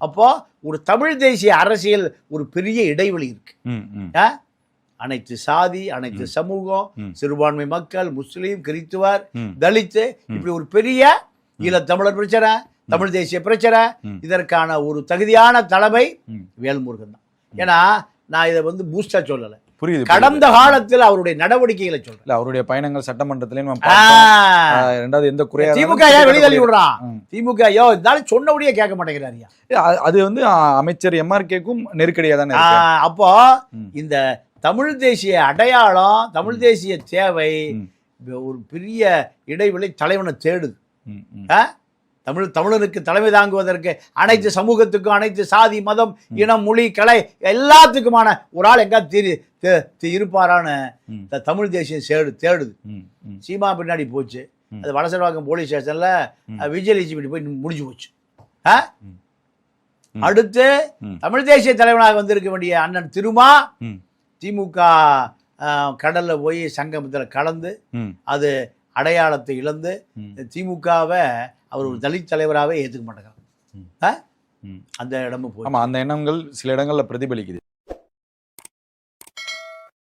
அப்போ ஒரு தமிழ் தேசிய அரசியல் ஒரு பெரிய இடைவெளி இருக்கு. அனைத்து சாதி, அனைத்து சமூகம், சிறுபான்மை மக்கள், முஸ்லீம், கிறித்துவர், தலித்து, இப்படி ஒரு பெரிய ஈழத்தமிழர் பிரச்சனை, தமிழ் தேசிய பிரச்சனை, இதற்கான ஒரு தகுதியான தலைமை வேல்முருகன் தான். ஏன்னா நான் இதை பூஸ்டா சொல்லலை, புரியுது. கடந்த காலத்தில் அவருடைய நடவடிக்கைகளை சொல்றேன். அவருடைய பயணங்கள் சட்டமன்றத்திலையும் எந்த குறையா திமுக வெளிதள்ளி விடுறான். திமுக இருந்தாலும் சொன்னபடியே கேட்க மாட்டேங்கிறாரியா. அது அமைச்சர் MRKக்கும் நெருக்கடியா தானே. அப்போ இந்த தமிழ் தேசிய அடையாளம், தமிழ் தேசிய தேவை ஒரு பெரிய இடைவெளி தலைவனை தேடுது. தமிழனுக்கு தலைமை தாங்குவதற்கு அனைத்து சமூகத்துக்கும், அனைத்து சாதி, மதம், இனம், மொழி, கலை எல்லாத்துக்குமான ஒரு ஆள் எங்க இருப்பாரான்னு தமிழ் தேசியம் தேடுது. சீமா பின்னாடி போச்சு, அது வடசர்வாக்கம் போலீஸ் ஸ்டேஷன்ல விஜயலட்சுமி போய் முடிஞ்சு போச்சு. அடுத்து தமிழ் தேசிய தலைவனாக வந்திருக்க வேண்டிய அண்ணன் திருமா திமுக கடல்ல போய் சங்கமத்தில் கலந்து அது அடையாளத்தை இழந்து திமுகவை அவர் ஒரு தலித் தலைவராகவே ஏற்றுக்க மாட்டேங்கிறார். அந்த இடமும் போய் அந்த எண்ணங்கள் சில இடங்கள்ல பிரதிபலிக்குது.